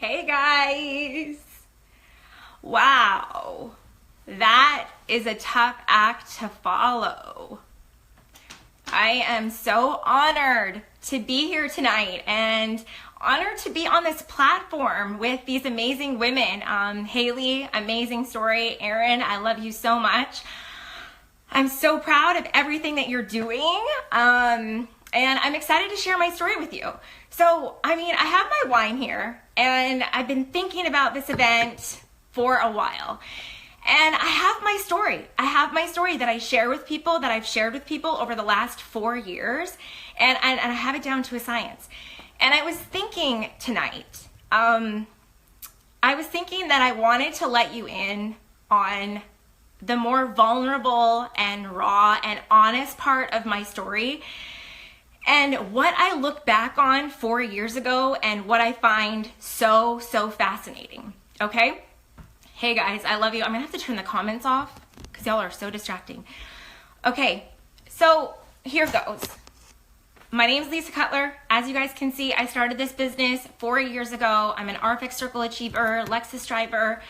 Hey guys! Wow, that is a tough act to follow. I am so honored to be here tonight and honored to be on this platform with these amazing women. Haley, amazing story. Erin, I love you so much. I'm so proud of everything that you're doing. And I'm excited to share my story with you. So, I have my wine here, and I've been thinking about this event for a while. And I have my story. I have my story that I share with people, that I've shared with people over the last 4 years, and I have it down to a science. And I was thinking tonight, I was thinking that I wanted to let you in on the more vulnerable and raw and honest part of my story, and what I look back on 4 years ago and what I find so fascinating, okay? Hey guys, I love you. I'm gonna have to turn the comments off because y'all are so distracting. Okay, so here goes. My name's Leisa Cutler. As you guys can see, I started this business 4 years ago. I'm an RFX Circle Achiever, Lexus driver.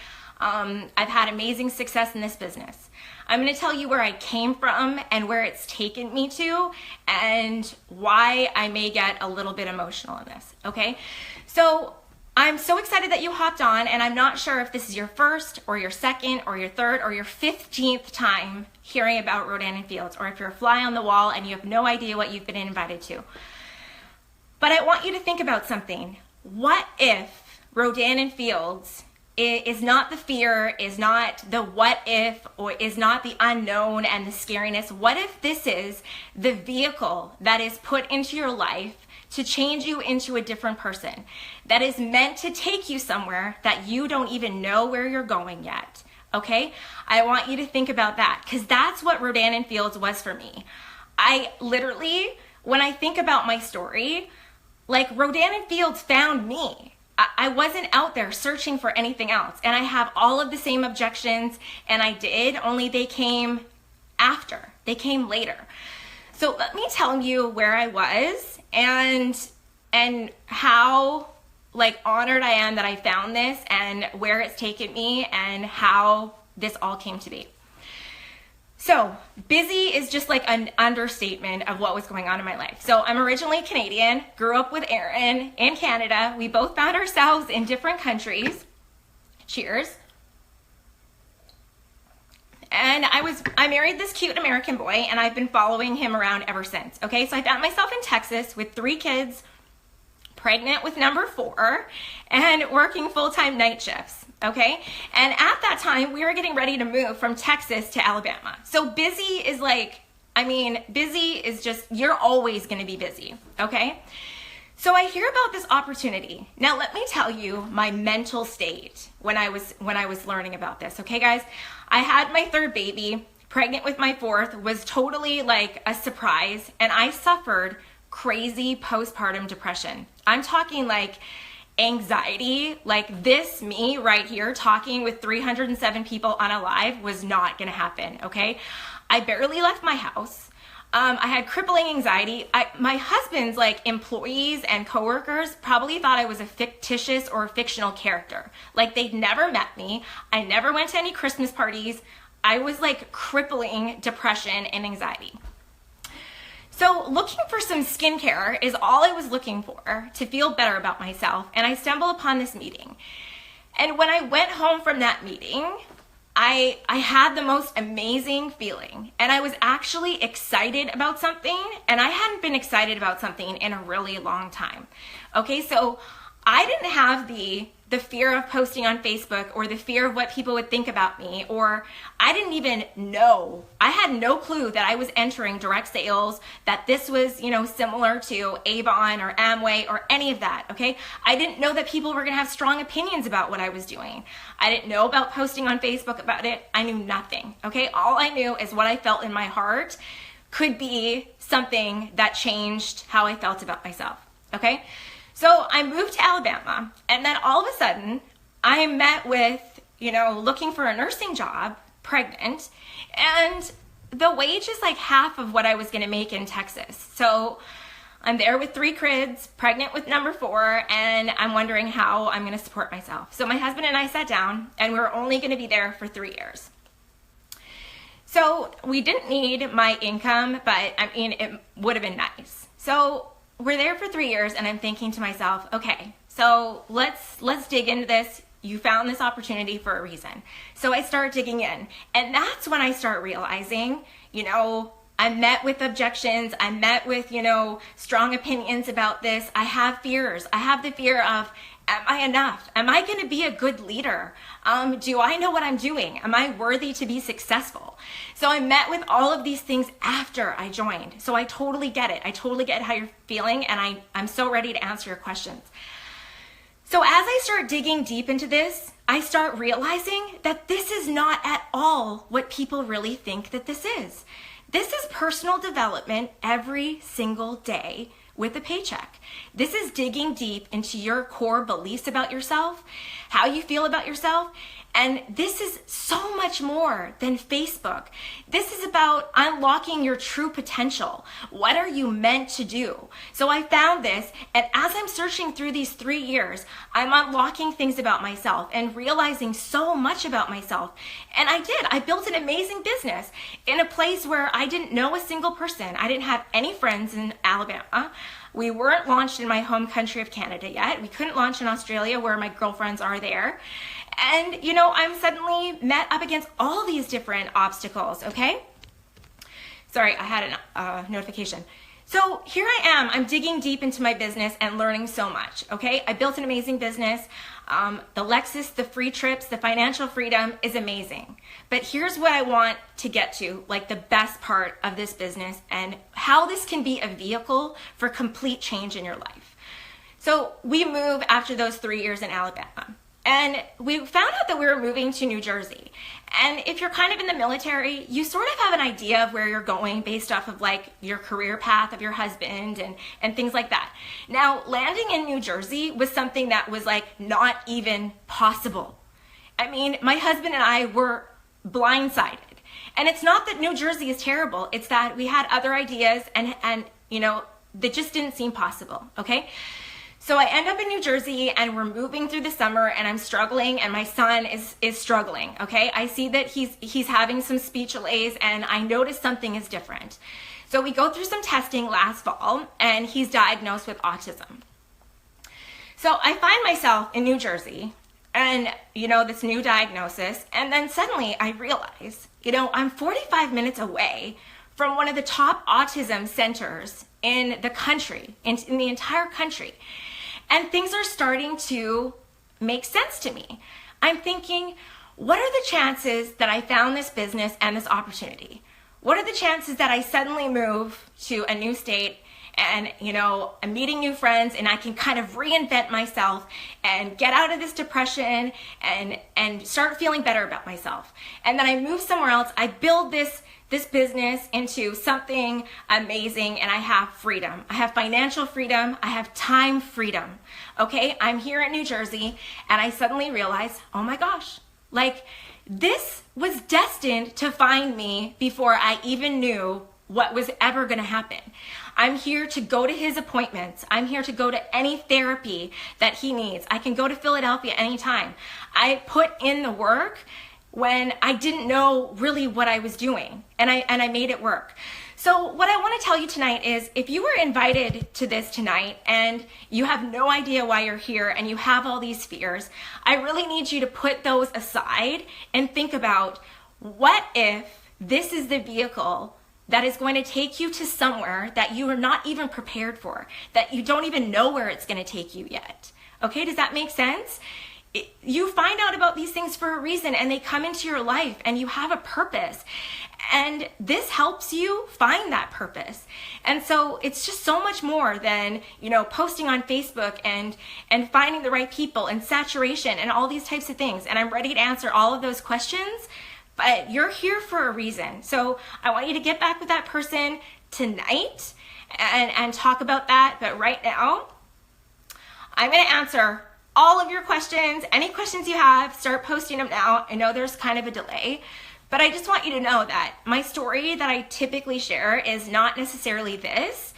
I've had amazing success in this business. I'm going to tell you where I came from and where it's taken me to and why I may get a little bit emotional in this, okay? So I'm so excited that you hopped on, and I'm not sure if this is your first or your second or your third or your 15th time hearing about Rodan and Fields, or if you're a fly on the wall and you have no idea what you've been invited to. But I want you to think about something. What if Rodan and Fields is not the fear, is not the what if, or is not the unknown and the scariness? What if this is the vehicle that is put into your life to change you into a different person, that is meant to take you somewhere that you don't even know where you're going yet, okay? I want you to think about that, because that's what Rodan and Fields was for me. I literally, when I think about my story, like Rodan and Fields found me. I wasn't out there searching for anything else. And I have all of the same objections, and I did, only they came after. They came later. So let me tell you where I was and how honored I am that I found this and where it's taken me and how this all came to be. So busy is just like an understatement of what was going on in my life. So I'm originally Canadian, grew up with Erin in Canada. We both found ourselves in different countries. Cheers. And I married this cute American boy, and I've been following him around ever since. Okay, so I found myself in Texas with 3 kids, pregnant with number 4, and working full-time night shifts. Okay, and at that time we were getting ready to move from Texas to Alabama. So busy is busy is just, you're always going to be busy. Okay, so I hear about this opportunity. Now let me tell you my mental state when I was learning about this. Okay guys, I had my 3rd baby, pregnant with my 4th, was totally like a surprise, and I suffered crazy postpartum depression. I'm talking like anxiety, like this me right here talking with 307 people on a live was not gonna happen, okay? I barely left my house. I had crippling anxiety. My husband's employees and coworkers probably thought I was a fictitious or a fictional character. Like they'd never met me. I never went to any Christmas parties. I was crippling depression and anxiety. So looking for some skincare is all I was looking for to feel better about myself, and I stumbled upon this meeting. And when I went home from that meeting, I had the most amazing feeling, and I was actually excited about something, and I hadn't been excited about something in a really long time. Okay, so I didn't have the fear of posting on Facebook or the fear of what people would think about me, or I didn't even know. I had no clue that I was entering direct sales, that this was, similar to Avon or Amway or any of that, okay? I didn't know that people were gonna have strong opinions about what I was doing. I didn't know about posting on Facebook about it. I knew nothing, okay? All I knew is what I felt in my heart could be something that changed how I felt about myself, okay? So I moved to Alabama, and then all of a sudden I met with, looking for a nursing job, pregnant, and the wage is like half of what I was gonna make in Texas. So I'm there with 3 kids, pregnant with number 4, and I'm wondering how I'm going to support myself. So my husband and I sat down, and we were only going to be there for 3 years. So we didn't need my income, but I mean, it would have been nice. So we're there for 3 years, and I'm thinking to myself, okay, so let's dig into this. You found this opportunity for a reason. So I start digging in, and that's when I start realizing, I'm met with objections. I'm met with, strong opinions about this. I have fears. I have the fear of, am I enough? Am I going to be a good leader? Do I know what I'm doing? Am I worthy to be successful? So I met with all of these things after I joined. So I totally get it. I totally get how you're feeling, and I'm so ready to answer your questions. So as I start digging deep into this, I start realizing that this is not at all what people really think that this is. This is personal development every single day with a paycheck. This is digging deep into your core beliefs about yourself, how you feel about yourself, and this is so much more than Facebook. This is about unlocking your true potential. What are you meant to do? So I found this, and as I'm searching through these 3 years, I'm unlocking things about myself and realizing so much about myself. And I built an amazing business in a place where I didn't know a single person. I didn't have any friends in Alabama. We weren't launched in my home country of Canada yet. We couldn't launch in Australia where my girlfriends are there. And, I'm suddenly met up against all these different obstacles, okay? Sorry, I had a notification. So here I am. I'm digging deep into my business and learning so much, okay? I built an amazing business. The Lexus, the free trips, the financial freedom is amazing. But here's what I want to get to, like the best part of this business and how this can be a vehicle for complete change in your life. So we move after those 3 years in Alabama. And we found out that we were moving to New Jersey. And if you're kind of in the military, you sort of have an idea of where you're going based off of like your career path of your husband and things like that. Now, landing in New Jersey was something that was like not even possible. I mean, my husband and I were blindsided. And it's not that New Jersey is terrible. It's that we had other ideas and that just didn't seem possible, okay? So I end up in New Jersey, and we're moving through the summer, and I'm struggling, and my son is struggling, okay? I see that he's having some speech delays, and I notice something is different. So we go through some testing last fall, and he's diagnosed with autism. So I find myself in New Jersey, and, this new diagnosis, and then suddenly I realize, I'm 45 minutes away from one of the top autism centers in the country, in the entire country. And things are starting to make sense to me. I'm thinking, what are the chances that I found this business and this opportunity? What are the chances that I suddenly move to a new state and, I'm meeting new friends and I can kind of reinvent myself and get out of this depression and start feeling better about myself. And then I move somewhere else. I build this business into something amazing, and I have freedom. I have financial freedom. I have time freedom. Okay, I'm here in New Jersey, and I suddenly realize, oh my gosh, like this was destined to find me before I even knew what was ever going to happen. I'm here to go to his appointments. I'm here to go to any therapy that he needs. I can go to Philadelphia anytime. I put in the work when I didn't know really what I was doing, and I made it work. So what I want to tell you tonight is, if you were invited to this tonight and you have no idea why you're here and you have all these fears, I really need you to put those aside and think about, what if this is the vehicle that is going to take you to somewhere that you are not even prepared for, that you don't even know where it's going to take you yet? Okay, does that make sense? You find out about these things for a reason, and they come into your life, and you have a purpose, and this helps you find that purpose. And so it's just so much more than posting on Facebook and finding the right people and saturation and all these types of things. And I'm ready to answer all of those questions, but you're here for a reason. So I want you to get back with that person tonight and talk about that. But right now, I'm going to answer all of your questions. Any questions you have, start posting them now. I know there's kind of a delay, but I just want you to know that my story that I typically share is not necessarily this.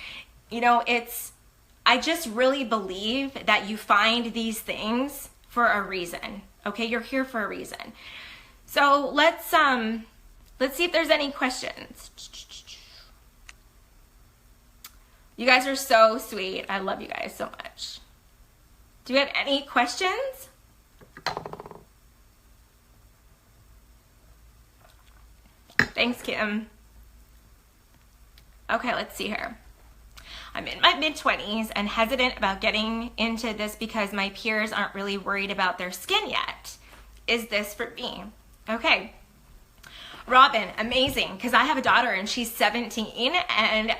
I just really believe that you find these things for a reason. Okay, you're here for a reason. So let's see if there's any questions. You guys are so sweet. I love you guys so much. Do you have any questions? Thanks, Kim. Okay, let's see here. I'm in my mid-20s and hesitant about getting into this because my peers aren't really worried about their skin yet. Is this for me? Okay. Robin, amazing, because I have a daughter and she's 17 and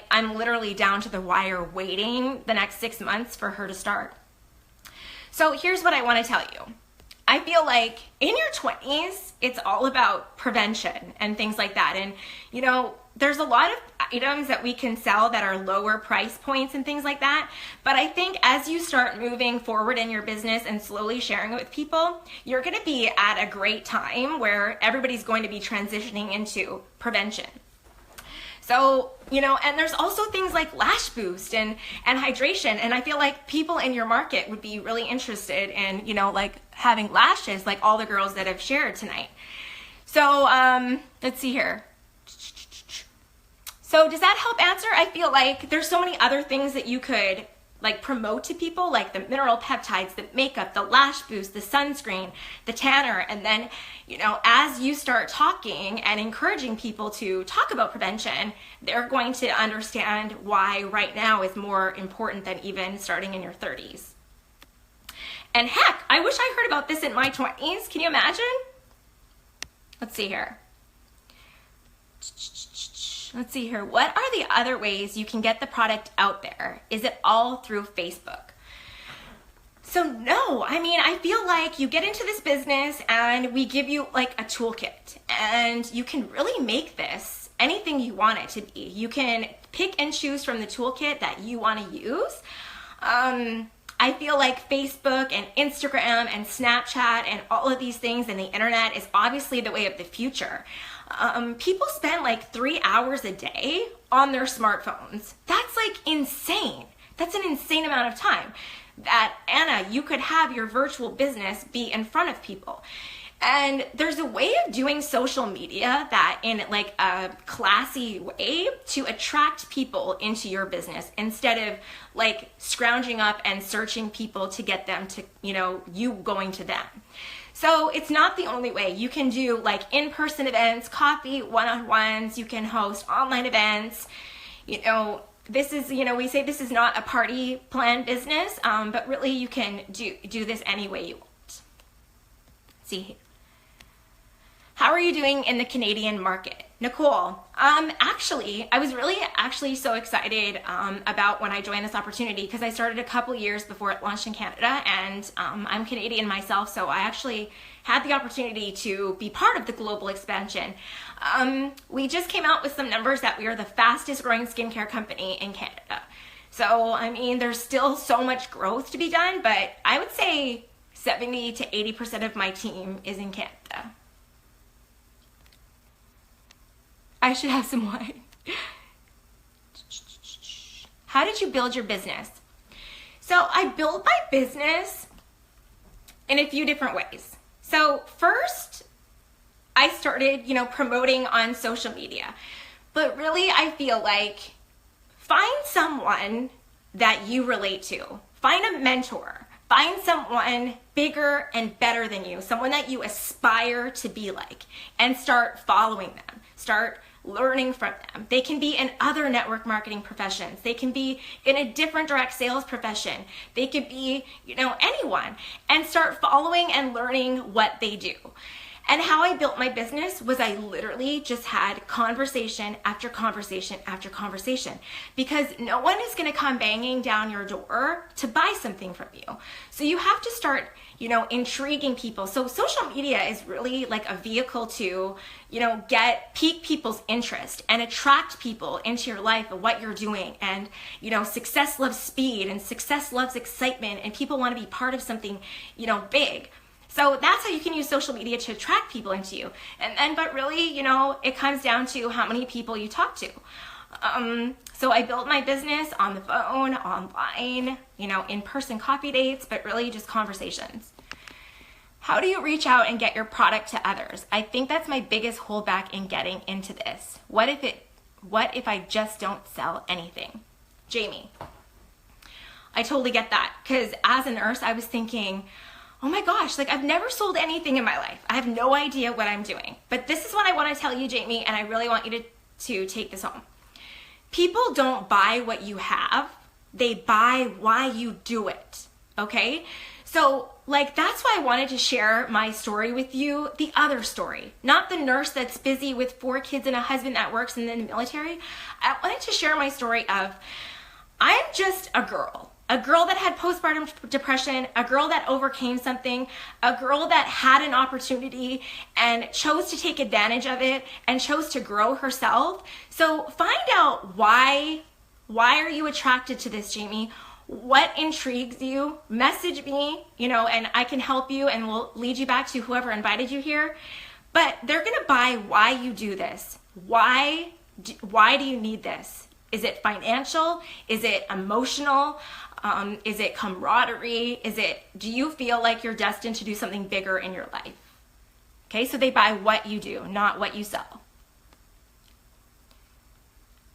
I'm literally down to the wire waiting the next 6 months for her to start. So here's what I want to tell you. I feel like in your 20s, it's all about prevention and things like that. And, there's a lot of items that we can sell that are lower price points and things like that. But I think as you start moving forward in your business and slowly sharing it with people, you're going to be at a great time where everybody's going to be transitioning into prevention. So, and there's also things like lash boost and hydration. And I feel like people in your market would be really interested in, having lashes like all the girls that have shared tonight. So, let's see here. So does that help answer? I feel like there's so many other things that you could promote to people, like the mineral peptides, the makeup, the lash boost, the sunscreen, the tanner. And then, as you start talking and encouraging people to talk about prevention, they're going to understand why right now is more important than even starting in your 30s. And heck, I wish I heard about this in my 20s. Can you imagine? Let's see here. Let's see here. What are the other ways you can get the product out there? Is it all through Facebook? So no, I feel like you get into this business and we give you a toolkit and you can really make this anything you want it to be. You can pick and choose from the toolkit that you want to use. I feel like Facebook and Instagram and Snapchat and all of these things and the internet is obviously the way of the future. People spend 3 hours a day on their smartphones. That's insane. That's an insane amount of time that, Anna, you could have your virtual business be in front of people. And there's a way of doing social media that in a classy way to attract people into your business instead of scrounging up and searching people to get them to, you going to them. So it's not the only way. You can do in-person events, coffee, one-on-ones. You can host online events. This is, we say this is not a party plan business, but really you can do this any way you want. Let's see. How are you doing in the Canadian market? Nicole, actually, I was really so excited about when I joined this opportunity because I started a couple years before it launched in Canada, and I'm Canadian myself, so I actually had the opportunity to be part of the global expansion. We just came out with some numbers that we are the fastest growing skincare company in Canada. So, there's still so much growth to be done, but I would say 70 to 80% of my team is in Canada. I should have some wine. How did you build your business? So I built my business in a few different ways. So first, I started, promoting on social media. But really, I feel like find someone that you relate to. Find a mentor. Find someone bigger and better than you, someone that you aspire to be like, and start following them. Start learning from them. They can be in other network marketing professions. They can be in a different direct sales profession. They could be, anyone, and start following and learning what they do. And how I built my business was I literally just had conversation after conversation after conversation, because no one is going to come banging down your door to buy something from you. So you have to start, intriguing people. So social media is really a vehicle to, pique people's interest and attract people into your life and what you're doing. And, success loves speed and success loves excitement, and people want to be part of something, big. So that's how you can use social media to attract people into you. But really, it comes down to how many people you talk to. So I built my business on the phone, online, in-person coffee dates, but really just conversations. How do you reach out and get your product to others? I think that's my biggest holdback in getting into this. What if I just don't sell anything? Jamie, I totally get that, because as a nurse, I was thinking, oh my gosh, I've never sold anything in my life. I have no idea what I'm doing. But this is what I want to tell you, Jamie, and I really want you to take this home. People don't buy what you have. They buy why you do it, okay? So, that's why I wanted to share my story with you, the other story, not the nurse that's busy with 4 kids and a husband that works in the military. I wanted to share my story of, I'm just a girl that had postpartum depression, a girl that overcame something, a girl that had an opportunity and chose to take advantage of it and chose to grow herself. So find out why are you attracted to this, Jamie? What intrigues you? Message me, and I can help you and we'll lead you back to whoever invited you here. But they're gonna buy why you do this. Why do you need this? Is it financial? Is it emotional? Is it camaraderie? Do you feel like you're destined to do something bigger in your life? Okay, so they buy what you do, not what you sell.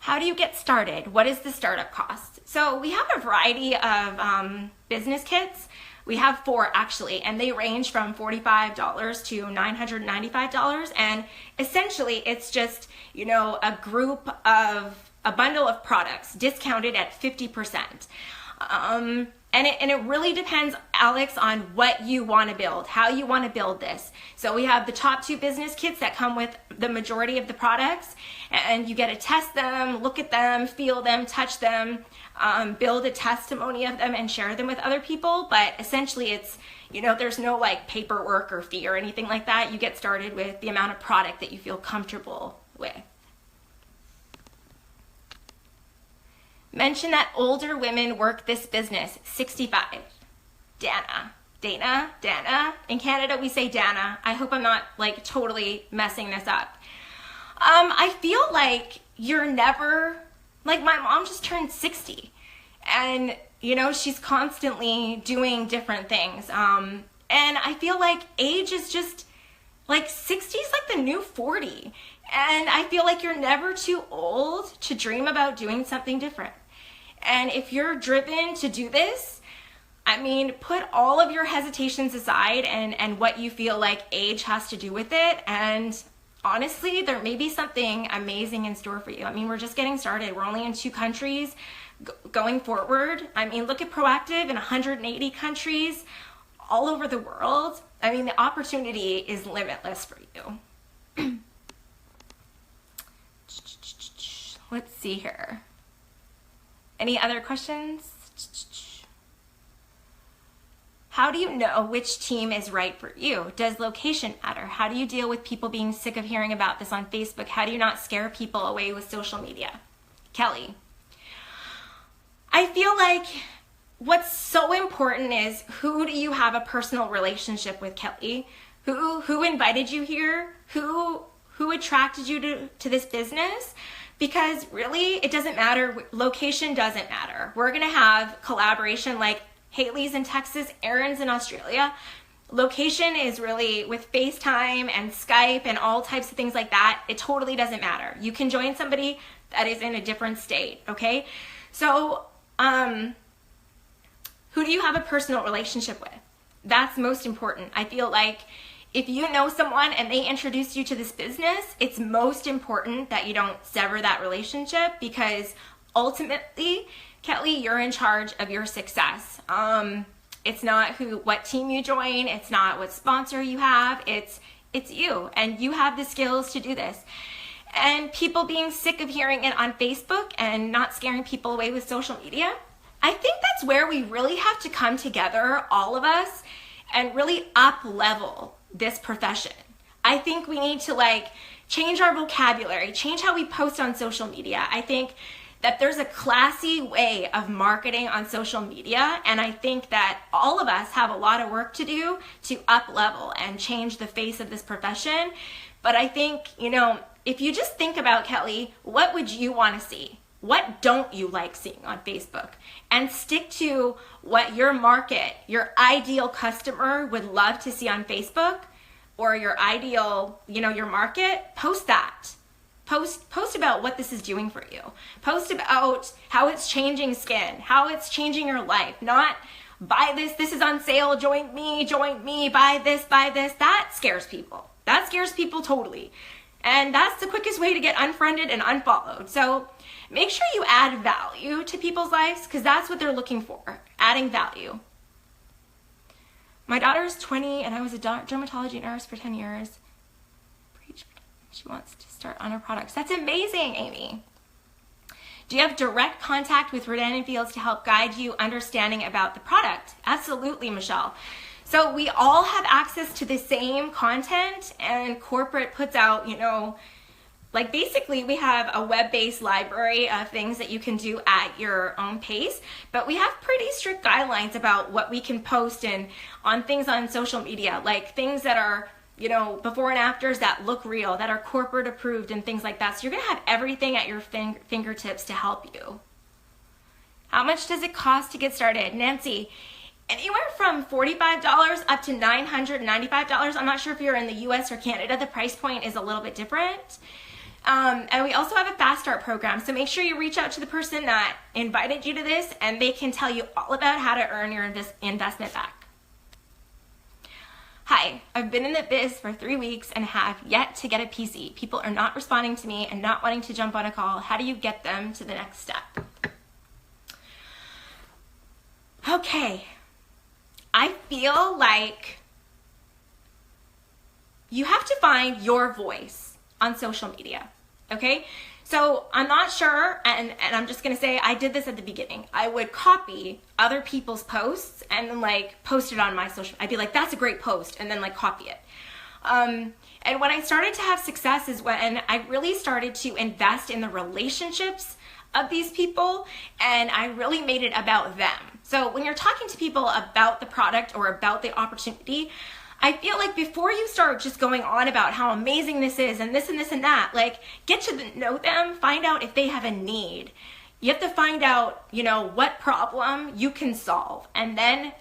How do you get started? What is the startup cost? So we have a variety of business kits. We have 4 actually, and they range from $45 to $995. And essentially it's just, a group of a bundle of products discounted at 50%. And it really depends, Alex, on what you want to build, how you want to build this. So we have the top 2 business kits that come with the majority of the products, and you get to test them, look at them, feel them, touch them, build a testimony of them and share them with other people. But essentially it's, there's no paperwork or fee or anything like that. You get started with the amount of product that you feel comfortable with. Mention that older women work this business, 65. Dana. In Canada, we say Dana. I hope I'm not totally messing this up. I feel like you're never, my mom just turned 60 and, she's constantly doing different things. And I feel like age is just 60 is the new 40. And I feel like you're never too old to dream about doing something different. And if you're driven to do this, put all of your hesitations aside and what you feel like age has to do with it. And honestly, there may be something amazing in store for you. We're just getting started. We're only in 2 countries going forward. Look at Proactive in 180 countries all over the world. The opportunity is limitless for you. Let's see here. Any other questions? How do you know which team is right for you? Does location matter? How do you deal with people being sick of hearing about this on Facebook? How do you not scare people away with social media? Kelly. I feel like what's so important is, who do you have a personal relationship with, Kelly? Who invited you here? Who attracted you to this business? Because really, it doesn't matter. Location doesn't matter. We're going to have collaboration like Haley's in Texas, Aaron's in Australia. Location is really with FaceTime and Skype and all types of things like that. It totally doesn't matter. You can join somebody that is in a different state, okay? So, who do you have a personal relationship with? That's most important. I feel like if you know someone and they introduce you to this business, it's most important that you don't sever that relationship, because ultimately, Kelly, you're in charge of your success. It's not what team you join. It's not what sponsor you have. It's you, and you have the skills to do this. And people being sick of hearing it on Facebook and not scaring people away with social media, I think that's where we really have to come together, all of us, and really up level this profession. I think we need to change our vocabulary, change how we post on social media. I think that there's a classy way of marketing on social media, and I think that all of us have a lot of work to do to up level and change the face of this profession. But I think, if you just think about, Kelly, what would you want to see? What don't you like seeing on Facebook? And stick to what your market, your ideal customer would love to see on Facebook, or your ideal, your market. Post that. Post about what this is doing for you. Post about how it's changing skin, how it's changing your life. Not buy this is on sale, join me, buy this. That scares people. That scares people totally. And that's the quickest way to get unfriended and unfollowed. So make sure you add value to people's lives, because that's what they're looking for, adding value. My daughter is 20 and I was a dermatology nurse for 10 years. She wants to start on her products. That's amazing, Amy. Do you have direct contact with Rodan & Fields to help guide you understanding about the product? Absolutely, Michelle. So we all have access to the same content, and corporate puts out, basically we have a web-based library of things that you can do at your own pace, but we have pretty strict guidelines about what we can post and on things on social media, like things that are, before and afters that look real, that are corporate approved and things like that. So you're gonna have everything at your fingertips to help you. How much does it cost to get started? Nancy, anywhere from $45 up to $995. I'm not sure if you're in the US or Canada, the price point is a little bit different. And we also have a fast start program. So make sure you reach out to the person that invited you to this, and they can tell you all about how to earn your investment back. Hi, I've been in the biz for 3 weeks and have yet to get a PC. People are not responding to me and not wanting to jump on a call. How do you get them to the next step? Okay, I feel like you have to find your voice on social media, okay? So I'm not sure, and I'm just gonna say I did this at the beginning. I would copy other people's posts and then post it on my social. I'd be like, that's a great post, and then copy it. And when I started to have success is when I really started to invest in the relationships of these people, and I really made it about them. So when you're talking to people about the product or about the opportunity, I feel like before you start just going on about how amazing this is and this and this and that, get to know them, find out if they have a need. You have to find out, what problem you can solve, and then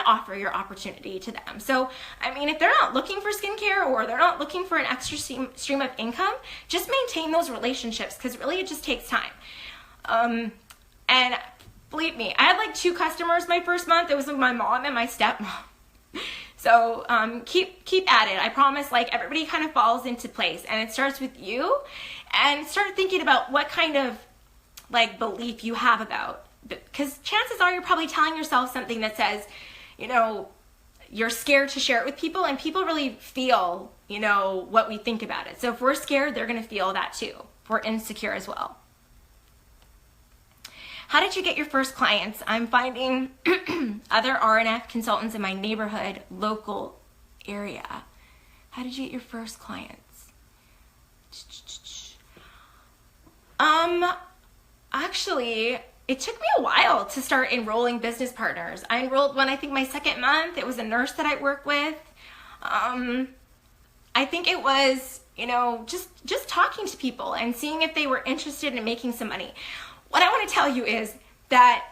offer your opportunity to them. So, if they're not looking for skincare or they're not looking for an extra stream of income, just maintain those relationships, because really it just takes time. And believe me, I had 2 customers my first month. It was my mom and my stepmom. So keep at it. I promise, everybody kind of falls into place, and it starts with you. And start thinking about what kind of belief you have about, because chances are you're probably telling yourself something that says, you're scared to share it with people, and people really feel, what we think about it. So if we're scared, they're going to feel that too. If we're insecure as well. How did you get your first clients? I'm finding other RNF consultants in my neighborhood, local area. How did you get your first clients? Actually, it took me a while to start enrolling business partners. I enrolled one, I think my second month. It was a nurse that I work with. I think it was, just talking to people and seeing if they were interested in making some money. What I want to tell you is that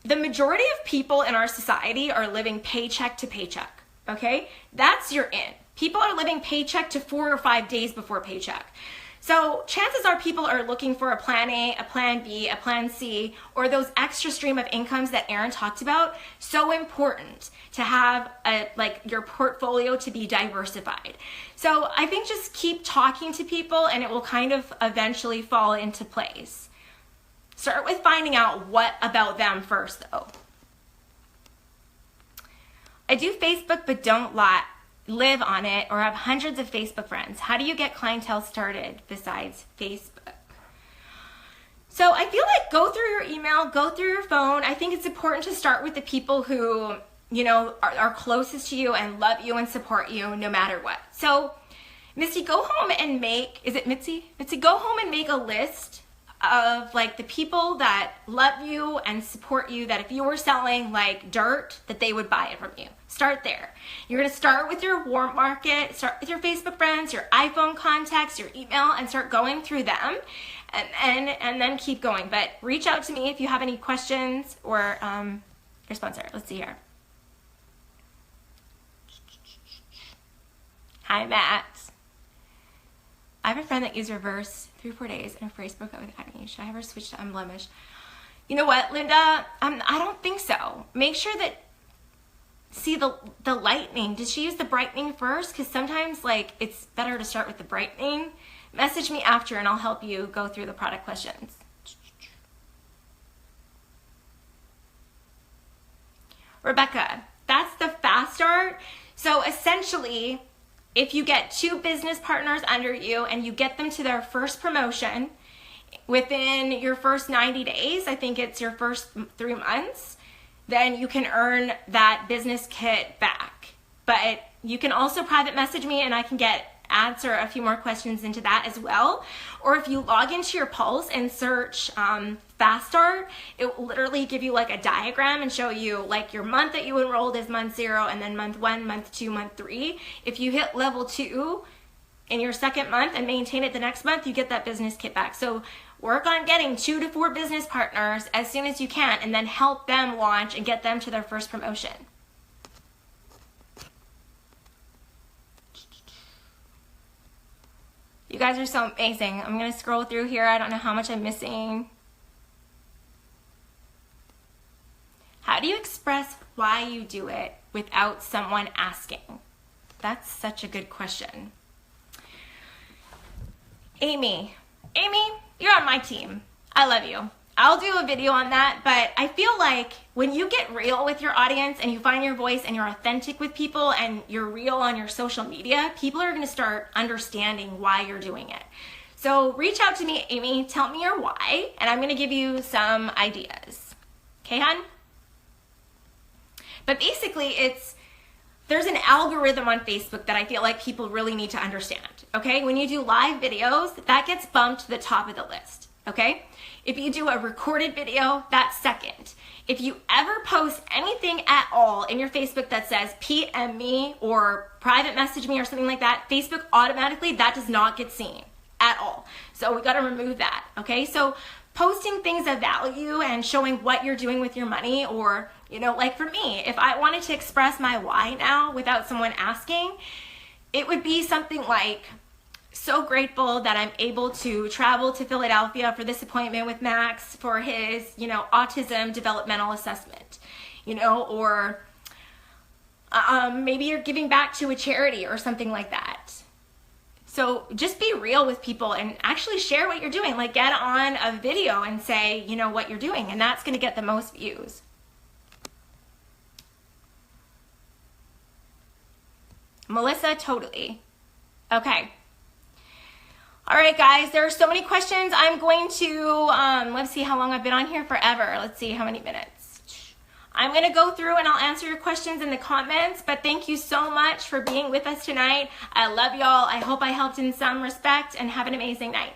the majority of people in our society are living paycheck to paycheck, okay? That's your in. People are living paycheck to 4 or 5 days before paycheck. So chances are people are looking for a plan A, a plan B, a plan C, or those extra stream of incomes that Erin talked about. So important to have your portfolio to be diversified. So I think just keep talking to people, and it will kind of eventually fall into place. Start with finding out what about them first, though. I do Facebook but don't live on it or have hundreds of Facebook friends. How do you get clientele started besides Facebook? So I feel like go through your email, go through your phone. I think it's important to start with the people who, are closest to you and love you and support you no matter what. So Misty, go home and make, is it Mitzi? Mitzi, go home and make a list of the people that love you and support you, that if you were selling dirt, that they would buy it from you. Start there. You're going to start with your warm market, start with your Facebook friends, your iPhone contacts, your email, and start going through them. and then keep going. But reach out to me if you have any questions or your sponsor. Let's see here. Hi, Matt. I have a friend that used reverse 3 or 4 days and her face broke out with acne. Should I have her switch to unblemished? You know what, Linda? I don't think so. Make sure that, see the lightening. Did she use the brightening first? Because sometimes like it's better to start with the brightening. Message me after and I'll help you go through the product questions. Rebecca, that's the fast start. So essentially, if you get 2 business partners under you and you get them to their first promotion within your first 90 days, I think it's your first 3 months, then you can earn that business kit back. But you can also private message me and I can answer a few more questions into that as well. Or if you log into your Pulse and search Fast Start, it will literally give you like a diagram and show you like your month that you enrolled is month 0 and then month 1, month 2, month 3. If you hit level 2 in your second month and maintain it the next month, you get that business kit back. So work on getting 2 to 4 business partners as soon as you can and then help them launch and get them to their first promotion. You guys are so amazing. I'm going to scroll through here. I don't know how much I'm missing. How do you express why you do it without someone asking? That's such a good question. Amy, you're on my team. I love you. I'll do a video on that, but I feel like when you get real with your audience and you find your voice and you're authentic with people and you're real on your social media, people are going to start understanding why you're doing it. So reach out to me, Amy, tell me your why, and I'm going to give you some ideas. Okay, hon? But basically, there's an algorithm on Facebook that I feel like people really need to understand, okay? When you do live videos, that gets bumped to the top of the list, okay? If you do a recorded video, that's second. If you ever post anything at all in your Facebook that says PM me or private message me or something like that, Facebook automatically, that does not get seen at all. So we got to remove that, okay? So posting things of value and showing what you're doing with your money, or, you know, like for me, if I wanted to express my why now without someone asking, it would be something like, so grateful that I'm able to travel to Philadelphia for this appointment with Max for his, you know, autism developmental assessment, you know, or maybe you're giving back to a charity or something like that. So just be real with people and actually share what you're doing. Like get on a video and say, you know, what you're doing, and that's going to get the most views. Melissa, totally. Okay. All right, guys, there are so many questions. I'm going to, let's see how long I've been on here, forever. Let's see how many minutes. I'm going to go through and I'll answer your questions in the comments, but thank you so much for being with us tonight. I love y'all. I hope I helped in some respect, and have an amazing night.